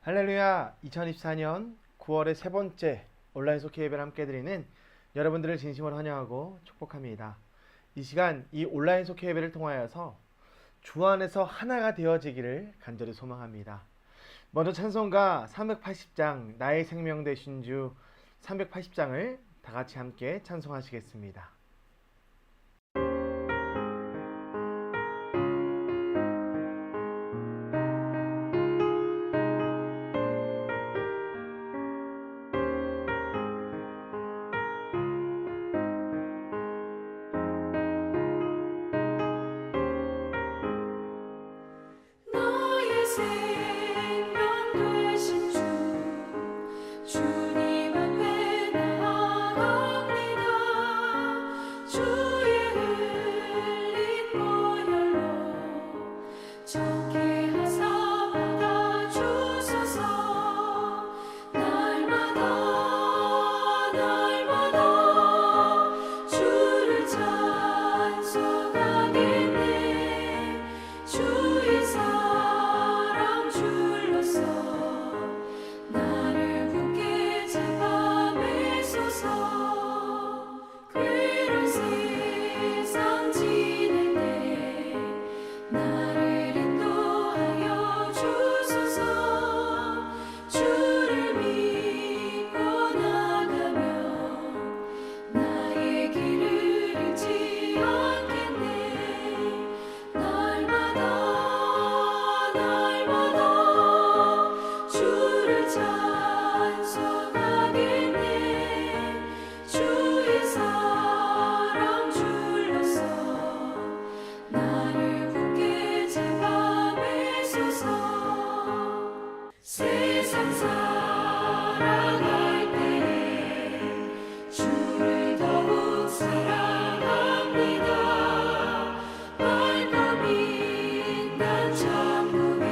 할렐루야. 2024년 9월의 세 번째 온라인 속회 예배를 함께 드리는 여러분들을 진심으로 환영하고 축복합니다. 이 시간 이 온라인 속회 예배를 통하여서 주 안에서 하나가 되어지기를 간절히 소망합니다. 먼저 찬송가 380장 나의 생명 되신 주 380장을 다 같이 함께 찬송하시겠습니다. 나의 생명 되신 주님 앞에 나아갑니다. 주의 흘린 보혈로 정케 하사 받아주소서. 날마다 주를 찬송하겠네. 주의 사랑 줄로서 나를 굳게 잡아매소서. 괴로운 세상 지낼 때 나를 인도하여 주소서. 주를 믿고 나가면 나의 길을 잃지 않겠네. 날마다 주를 찬송하겠네. 주의 사랑 줄로서 나를 굳게 잡아매소서. 세상 살아갈 때 주를 더욱 사랑합니다. 발걸음 난 천국에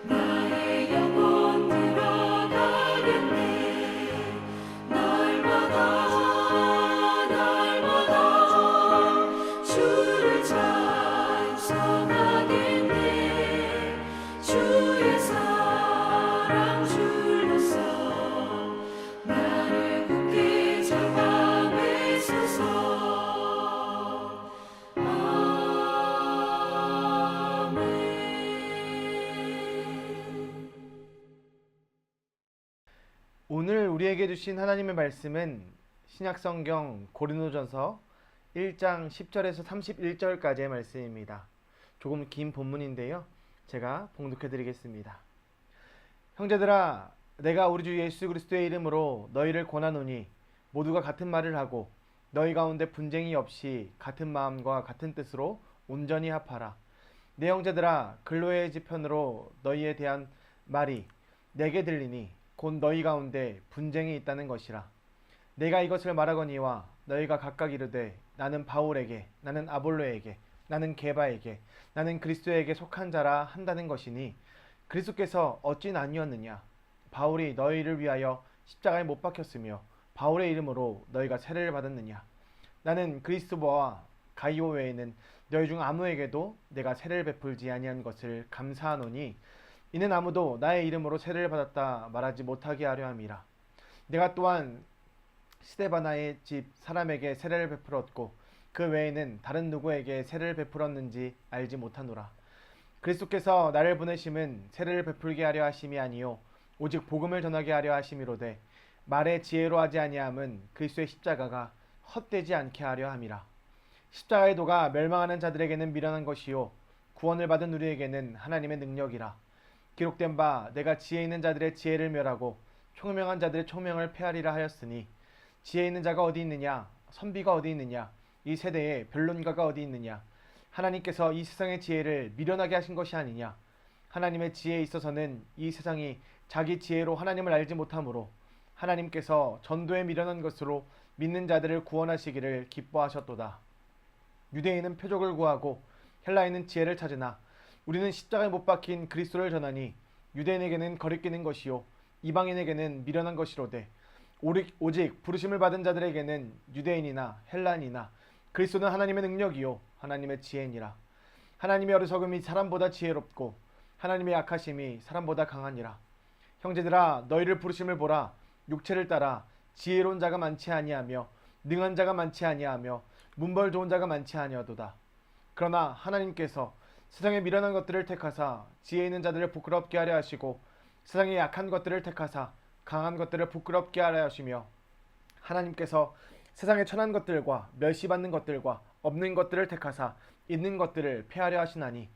나의 영혼 들어가겠네. 날마다 주를 찬송하겠네. 주의 사랑 줄로서 나를 굳게 잡아매소서. 아멘. 오늘 우리에게 주신 하나님의 말씀은 신약성경 고린도전서 1장 10절에서 31절까지의 말씀입니다. 조금 긴 본문인데요. 제가 봉독해 드리겠습니다. 형제들아, 내가 우리 주 예수 그리스도의 이름으로 너희를 권하노니 모두가 같은 말을 하고 너희 가운데 분쟁이 없이 같은 마음과 같은 뜻으로 온전히 합하라. 내 형제들아, 근로의 지편으로 너희에 대한 말이 내게 들리니 곧 너희 가운데 분쟁이 있다는 것이라. 내가 이것을 말하거니와 너희가 각각 이르되 나는 바울에게, 나는 아볼로에게, 나는 게바에게, 나는 그리스도에게 속한 자라 한다는 것이니 그리스도께서 어찌 나뉘었느냐? 바울이 너희를 위하여 십자가에 못 박혔으며 바울의 이름으로 너희가 세례를 받았느냐? 나는 그리스도와 가이오 외에는 너희 중 아무에게도 내가 세례를 베풀지 아니한 것을 감사하노니 이는 아무도 나의 이름으로 세례를 받았다 말하지 못하게 하려 함이라. 내가 또한 스데바나의 집 사람에게 세례를 베풀었고 그 외에는 다른 누구에게 세례를 베풀었는지 알지 못하노라. 그리스도께서 나를 보내심은 세례를 베풀게 하려 하심이 아니요 오직 복음을 전하게 하려 하심이로되 말의 지혜로 하지 아니함은 그리스도의 십자가가 헛되지 않게 하려 함이라. 십자가의 도가 멸망하는 자들에게는 미련한 것이요 구원을 받은 우리에게는 하나님의 능력이라. 기록된 바 내가 지혜 있는 자들의 지혜를 멸하고 총명한 자들의 총명을 폐하리라 하였으니 지혜 있는 자가 어디 있느냐? 선비가 어디 있느냐? 이 세대에 변론가가 어디 있느냐? 하나님께서 이 세상의 지혜를 미련하게 하신 것이 아니냐? 하나님의 지혜에 있어서는 이 세상이 자기 지혜로 하나님을 알지 못하므로 하나님께서 전도에 미련한 것으로 믿는 자들을 구원하시기를 기뻐하셨도다. 유대인은 표적을 구하고 헬라인은 지혜를 찾으나 우리는 십자가에 못 박힌 그리스도를 전하니 유대인에게는 거리끼는 것이요 이방인에게는 미련한 것이로되 오직 부르심을 받은 자들에게는 유대인이나 헬라인이나 그리스도는 하나님의 능력이요 하나님의 지혜니라. 하나님의 어리석음이 사람보다 지혜롭고 하나님의 악하심이 사람보다 강하니라. 형제들아 너희를 부르심을 보라. 육체를 따라 지혜로운 자가 많지 아니하며 능한 자가 많지 아니하며 문벌 좋은 자가 많지 아니하도다. 그러나 하나님께서 세상에 미련한 것들을 택하사 지혜 있는 자들을 부끄럽게 하려 하시고 세상에 약한 것들을 택하사 강한 것들을 부끄럽게 하려 하시며 하나님께서 세상에 천한 것들과 멸시받는 것들과 없는 것들을 택하사 있는 것들을 폐하려 하시나니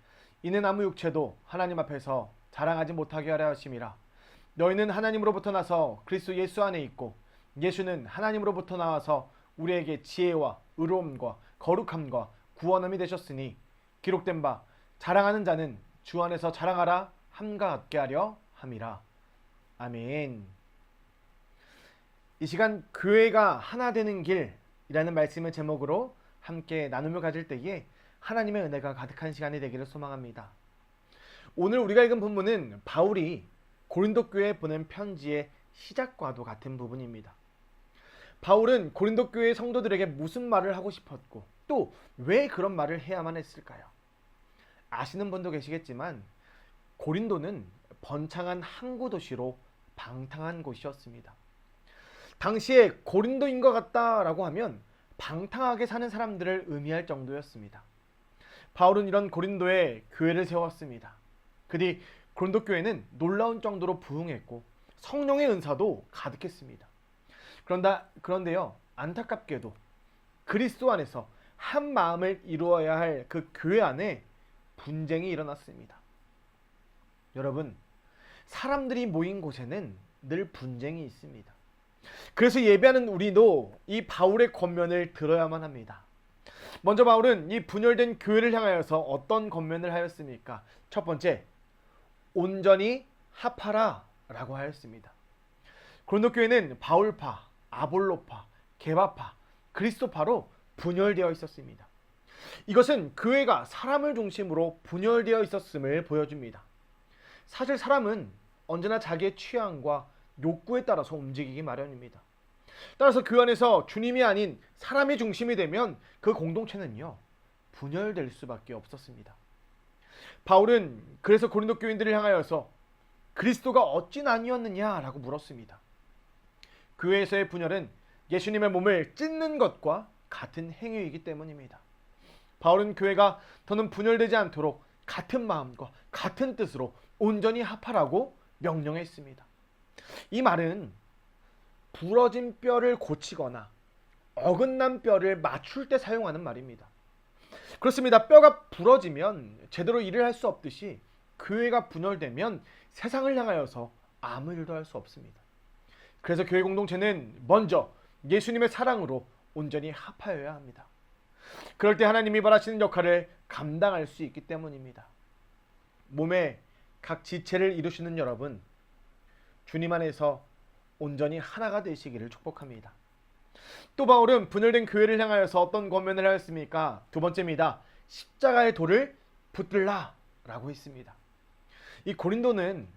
이는 아무 육체도 하나님 앞에서 자랑하지 못하게 하려 하심이라. 너희는 하나님으로부터 나서 그리스도 예수 안에 있고 예수는 하나님으로부터 나와서 우리에게 지혜와 의로움과 거룩함과 구원함이 되셨으니 기록된 바 자랑하는 자는 주 안에서 자랑하라 함과 같게 하려 함이라. 아멘. 이 시간 교회가 하나 되는 길이라는 말씀을 제목으로 함께 나눔을 가질 때에 하나님의 은혜가 가득한 시간이 되기를 소망합니다. 오늘 우리가 읽은 본문은 바울이 고린도 교회에 보낸 편지의 시작과도 같은 부분입니다. 바울은 고린도 교회 성도들에게 무슨 말을 하고 싶었고 또 왜 그런 말을 해야만 했을까요? 아시는 분도 계시겠지만 고린도는 번창한 항구 도시로 방탕한 곳이었습니다. 당시에 고린도인 것 같다라고 하면 방탕하게 사는 사람들을 의미할 정도였습니다. 바울은 이런 고린도에 교회를 세웠습니다. 그 뒤 고린도 교회는 놀라운 정도로 부흥했고 성령의 은사도 가득했습니다. 그런데요, 안타깝게도 그리스도 안에서 한 마음을 이루어야 할 그 교회 안에 분쟁이 일어났습니다. 여러분, 사람들이 모인 곳에는 늘 분쟁이 있습니다. 그래서 예배하는 우리도 이 바울의 권면을 들어야만 합니다. 먼저 바울은 이 분열된 교회를 향하여서 어떤 권면을 하였습니까? 첫 번째, 온전히 합하라 라고 하였습니다. 고린도 교회는 바울파, 아볼로파, 게바파, 그리스도파로 분열되어 있었습니다. 이것은 교회가 사람을 중심으로 분열되어 있었음을 보여줍니다. 사실 사람은 언제나 자기의 취향과 욕구에 따라서 움직이기 마련입니다. 따라서 교회 안에서 주님이 아닌 사람이 중심이 되면 그 공동체는요, 분열될 수밖에 없었습니다. 바울은 그래서 고린도 교인들을 향하여서 그리스도가 어찌 나뉘었느냐라고 물었습니다. 교회에서의 분열은 예수님의 몸을 찢는 것과 같은 행위이기 때문입니다. 바울은 교회가 더는 분열되지 않도록 같은 마음과 같은 뜻으로 온전히 합하라고 명령했습니다. 이 말은 부러진 뼈를 고치거나 어긋난 뼈를 맞출 때 사용하는 말입니다. 그렇습니다. 뼈가 부러지면 제대로 일을 할 수 없듯이 교회가 분열되면 세상을 향하여서 아무 일도 할 수 없습니다. 그래서 교회 공동체는 먼저 예수님의 사랑으로 온전히 합하여야 합니다. 그럴 때 하나님이 바라시는 역할을 감당할 수 있기 때문입니다. 몸의 각 지체를 이루시는 여러분, 주님 안에서 온전히 하나가 되시기를 축복합니다. 또 바울은 분열된 교회를 향하여서 어떤 권면을 하였습니까? 두 번째입니다. 십자가의 돌을 붙들라 라고 했습니다. 이 고린도는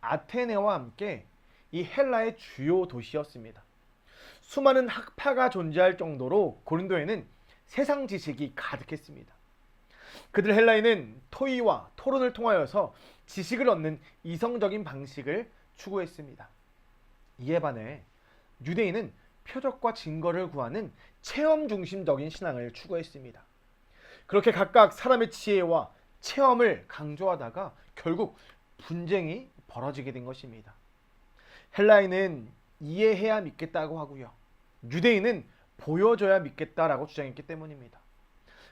아테네와 함께 이 헬라의 주요 도시였습니다. 수많은 학파가 존재할 정도로 고린도에는 세상 지식이 가득했습니다. 그들 헬라인은 토의와 토론을 통하여서 지식을 얻는 이성적인 방식을 추구했습니다. 이에 반해 유대인은 표적과 증거를 구하는 체험 중심적인 신앙을 추구했습니다. 그렇게 각각 사람의 지혜와 체험을 강조하다가 결국 분쟁이 벌어지게 된 것입니다. 헬라인은 이해해야 믿겠다고 하고요, 유대인은 보여줘야 믿겠다라고 주장했기 때문입니다.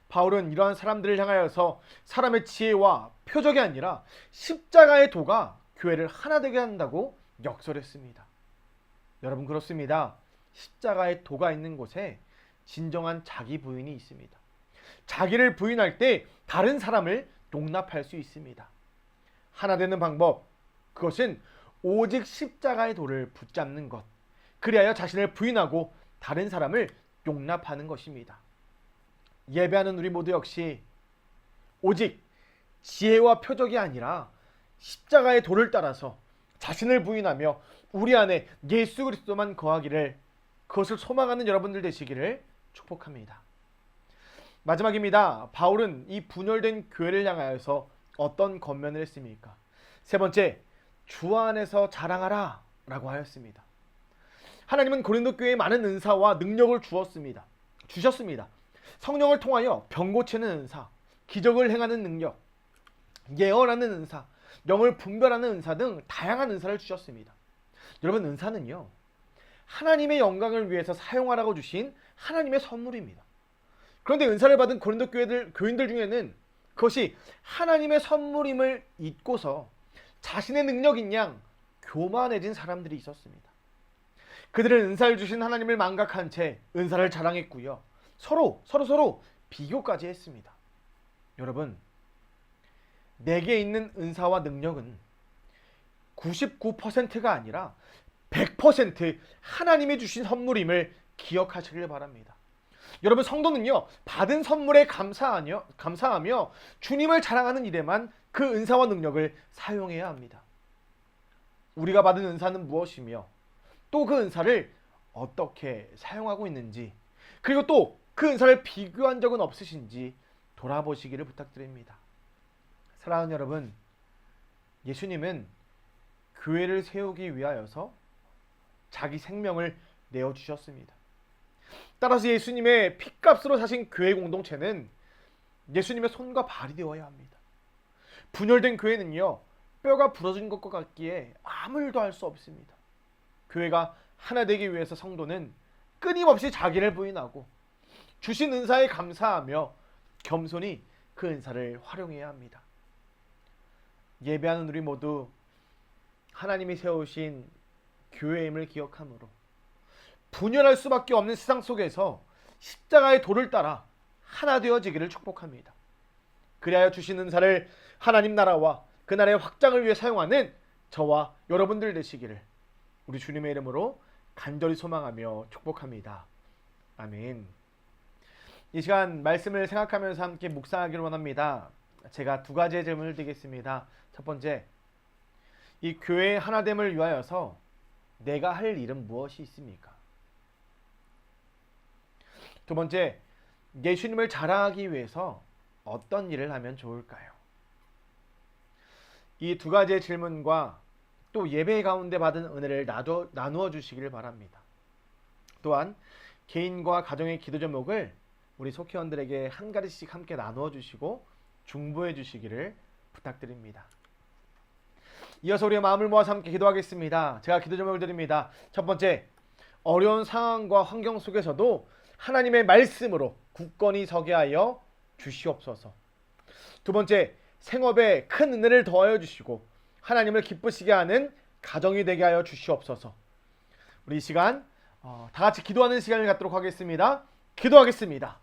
바울은 이러한 사람들을 향하여서 사람의 지혜와 표적이 아니라 십자가의 도가 교회를 하나 되게 한다고 역설했습니다. 여러분, 그렇습니다. 십자가의 도가 있는 곳에 진정한 자기 부인이 있습니다. 자기를 부인할 때 다른 사람을 용납할 수 있습니다. 하나 되는 방법, 그것은 오직 십자가의 도를 붙잡는 것, 그리하여 자신을 부인하고 다른 사람을 용납하는 것입니다. 예배하는 우리 모두 역시 오직 지혜와 표적이 아니라 십자가의 도를 따라서 자신을 부인하며 우리 안에 예수 그리스도만 거하기를, 그것을 소망하는 여러분들 되시기를 축복합니다. 마지막입니다. 바울은 이 분열된 교회를 향하여서 어떤 권면을 했습니까? 세 번째, 주 안에서 자랑하라 라고 하였습니다. 하나님은 고린도 교회에 많은 은사와 능력을 주셨습니다. 성령을 통하여 병 고치는 은사, 기적을 행하는 능력, 예언하는 은사, 영을 분별하는 은사 등 다양한 은사를 주셨습니다. 여러분, 은사는요, 하나님의 영광을 위해서 사용하라고 주신 하나님의 선물입니다. 그런데 은사를 받은 고린도 교인들 중에는 그것이 하나님의 선물임을 잊고서 자신의 능력인 양 교만해진 사람들이 있었습니다. 그들은 은사를 주신 하나님을 망각한 채 은사를 자랑했고요. 서로 비교까지 했습니다. 여러분, 내게 있는 은사와 능력은 99%가 아니라 100% 하나님이 주신 선물임을 기억하시길 바랍니다. 여러분, 성도는요, 받은 선물에 감사하며 주님을 자랑하는 일에만 그 은사와 능력을 사용해야 합니다. 우리가 받은 은사는 무엇이며 또 그 은사를 어떻게 사용하고 있는지, 그리고 또 그 은사를 비교한 적은 없으신지 돌아보시기를 부탁드립니다. 사랑하는 여러분, 예수님은 교회를 세우기 위하여서 자기 생명을 내어주셨습니다. 따라서 예수님의 핏값으로 사신 교회 공동체는 예수님의 손과 발이 되어야 합니다. 분열된 교회는요, 뼈가 부러진 것과 같기에 아무 일도 할 수 없습니다. 교회가 하나 되기 위해서 성도는 끊임없이 자기를 부인하고 주신 은사에 감사하며 겸손히 그 은사를 활용해야 합니다. 예배하는 우리 모두 하나님이 세우신 교회임을 기억하므로 분열할 수밖에 없는 세상 속에서 십자가의 도를 따라 하나 되어지기를 축복합니다. 그리하여 주신 은사를 하나님 나라와 그 나라의 확장을 위해 사용하는 저와 여러분들 되시기를 우리 주님의 이름으로 간절히 소망하며 축복합니다. 아멘. 이 시간 말씀을 생각하면서 함께 묵상하기를 원합니다. 제가 두 가지의 질문을 드리겠습니다. 첫 번째, 이 교회의 하나됨을 위하여서 내가 할 일은 무엇이 있습니까? 두 번째, 예수님을 자랑하기 위해서 어떤 일을 하면 좋을까요? 이 두 가지의 질문과 또 예배 가운데 받은 은혜를 나누어 주시기를 바랍니다. 또한 개인과 가정의 기도 제목을 우리 속회원들에게 한 가지씩 함께 나누어 주시고 중보해 주시기를 부탁드립니다. 이어서 우리의 마음을 모아서 함께 기도하겠습니다. 제가 기도 제목을 드립니다. 첫 번째, 어려운 상황과 환경 속에서도 하나님의 말씀으로 굳건히 서게 하여 주시옵소서. 두 번째, 생업에 큰 은혜를 더하여 주시고 하나님을 기쁘시게 하는 가정이 되게 하여 주시옵소서. 우리 이 시간 다 같이 기도하는 시간을 갖도록 하겠습니다. 기도하겠습니다.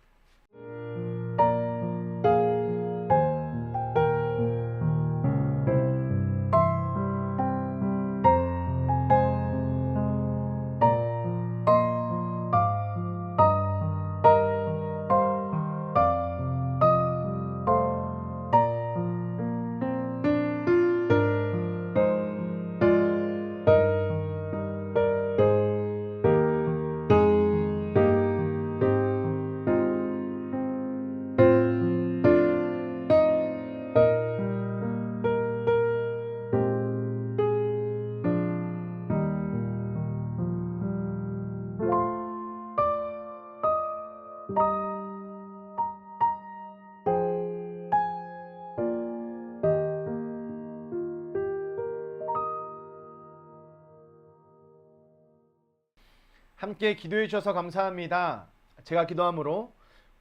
함께 기도해 주셔서 감사합니다. 제가 기도함으로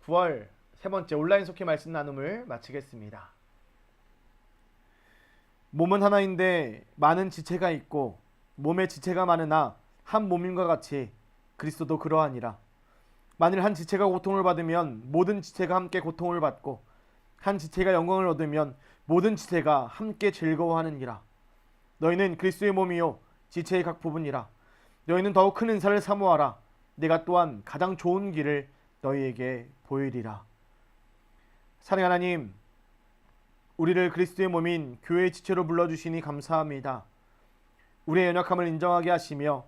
9월 세 번째 온라인 속회 말씀 나눔을 마치겠습니다. 몸은 하나인데 많은 지체가 있고 몸에 지체가 많으나 한 몸임과 같이 그리스도도 그러하니라. 만일 한 지체가 고통을 받으면 모든 지체가 함께 고통을 받고 한 지체가 영광을 얻으면 모든 지체가 함께 즐거워하느니라. 너희는 그리스도의 몸이요 지체의 각 부분이라. 너희는 더욱 큰 은사를 사모하라. 내가 또한 가장 좋은 길을 너희에게 보이리라. 사랑하는 하나님, 우리를 그리스도의 몸인 교회의 지체로 불러주시니 감사합니다. 우리의 연약함을 인정하게 하시며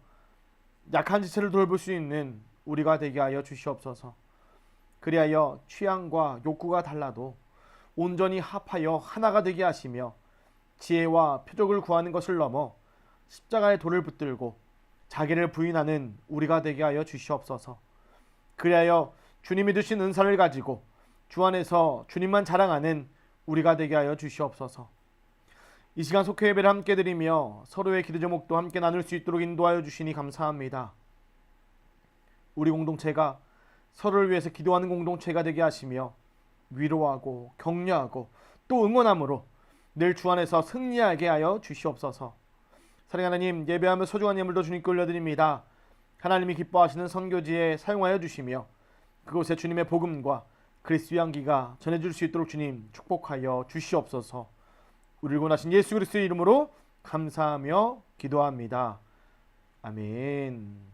약한 지체를 돌볼 수 있는 우리가 되게 하여 주시옵소서. 그리하여 취향과 욕구가 달라도 온전히 합하여 하나가 되게 하시며 지혜와 표적을 구하는 것을 넘어 십자가의 돌을 붙들고 자기를 부인하는 우리가 되게 하여 주시옵소서. 그리하여 주님이 주신 은사를 가지고 주 안에서 주님만 자랑하는 우리가 되게 하여 주시옵소서. 이 시간 속회 예배를 함께 드리며 서로의 기도 제목도 함께 나눌 수 있도록 인도하여 주시니 감사합니다. 우리 공동체가 서로를 위해서 기도하는 공동체가 되게 하시며 위로하고 격려하고 또 응원함으로 늘 주 안에서 승리하게 하여 주시옵소서. 사랑하는 하나님, 예배하며 소중한 예물도 주님께 올려드립니다. 하나님이 기뻐하시는 선교지에 사용하여 주시며 그곳에 주님의 복음과 그리스도의 향기가 전해질 수 있도록 주님 축복하여 주시옵소서. 우리를 구원하신 예수 그리스도의 이름으로 감사하며 기도합니다. 아멘.